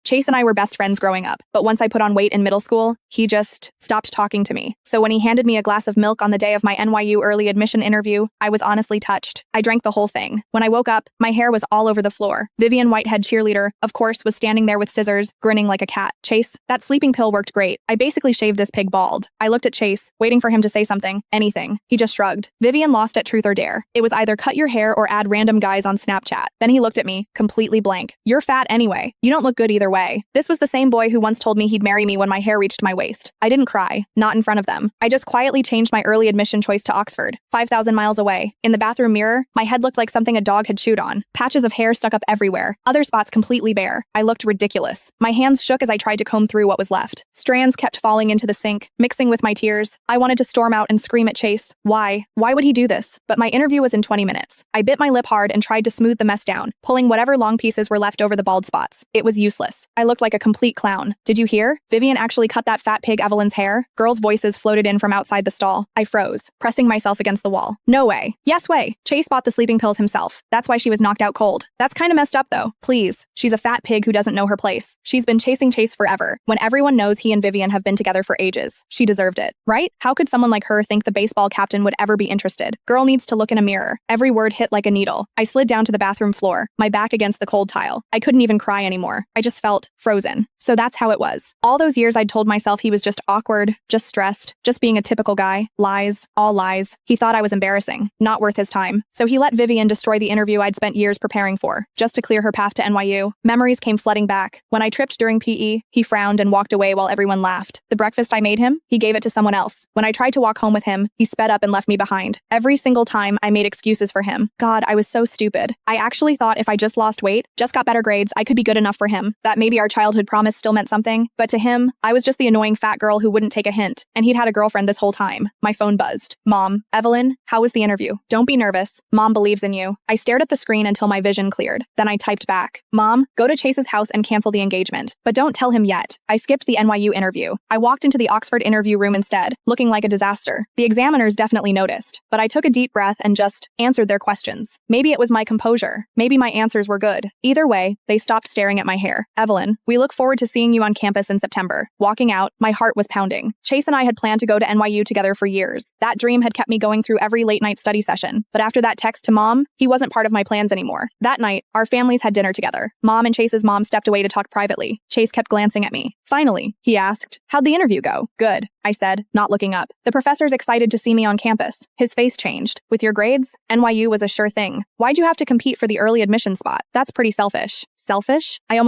Chase and I were best friends growing up, but once I put on weight in middle school, he just stopped talking to me. So when he handed me a glass of milk on the day of my NYU early admission interview, I was honestly touched. I drank the whole thing. When I woke up, my hair was all over the floor. Vivian Whitehead, cheerleader, of course, was standing there with scissors, grinning like a cat. Chase, that sleeping pill worked great. I basically shaved this pig bald. I looked at Chase, waiting for him to say something, anything. He just shrugged. Vivian lost at Truth or Dare. It was either cut your hair or add random guys on Snapchat. Then he looked at me, completely blank. You're fat anyway. You don't look good either way. This was the same boy who once told me he'd marry me when my hair reached my waist. I didn't cry, not in front of them. I just quietly changed my early admission choice to Oxford, 5,000 miles away. In the bathroom mirror, my head looked like something a dog had chewed on. Patches of hair stuck up everywhere, other spots completely bare. I looked ridiculous. My hands shook as I tried to comb through what was left. Strands kept falling into the sink, mixing with my tears. I wanted to storm out and scream at Chase. Why? Why would he do this? But my interview was in 20 minutes. I bit my lip hard and tried to smooth the mess down, pulling whatever long pieces were left over the bald spots. It was useless. I looked like a complete clown. Did you hear? Vivian actually cut that fat pig Evelyn's hair. Girls' voices floated in from outside the stall. I froze, pressing myself against the wall. No way. Yes way. Chase bought the sleeping pills himself. That's why she was knocked out cold. That's kind of messed up though. Please. She's a fat pig who doesn't know her place. She's been chasing Chase forever, when everyone knows he and Vivian have been together for ages. She deserved it, right? How could someone like her think the baseball captain would ever be interested? Girl needs to look in a mirror. Every word hit like a needle. I slid down to the bathroom floor, my back against the cold tile. I couldn't even cry anymore. I just felt frozen. So that's how it was. All those years I'd told myself he was just awkward, just stressed, just being a typical guy. Lies, all lies. He thought I was embarrassing, not worth his time. So he let Vivian destroy the interview I'd spent years preparing for, just to clear her path to NYU. Memories came flooding back. When I tripped during PE, he frowned and walked away while everyone laughed. The breakfast I made him, he gave it to someone else. When I tried to walk home with him, he sped up and left me behind. Every single time, I made excuses for him. God, I was so stupid. I actually thought if I just lost weight, just got better grades, I could be good enough for him. That maybe our childhood promise still meant something. But to him, I was just the annoying fat girl who wouldn't take a hint. And he'd had a girlfriend this whole time. My phone buzzed. Mom, Evelyn, how was the interview? Don't be nervous. Mom believes in you. I stared at the screen until my vision cleared. Then I typed back. Mom, go to Chase's house and cancel the engagement. But don't tell him yet. I skipped the NYU interview. I walked into the Oxford interview room instead, looking like a disaster. The examiners definitely noticed. But I took a deep breath and just answered their questions. Maybe it was my composure. Maybe my answers were good. Either way, they stopped staring at my hair. Evelyn, we look forward to seeing you on campus in September. Walking out, my heart was pounding. Chase and I had planned to go to NYU together for years. That dream had kept me going through every late-night study session. But after that text to Mom, he wasn't part of my plans anymore. That night, our families had dinner together. Mom and Chase's mom stepped away to talk privately. Chase kept glancing at me. Finally, he asked, "How'd the interview go?" "Good," I said, not looking up. "The professor's excited to see me on campus." His face changed. "With your grades, NYU was a sure thing. Why'd you have to compete for the early admission spot? That's pretty selfish." Selfish? I almost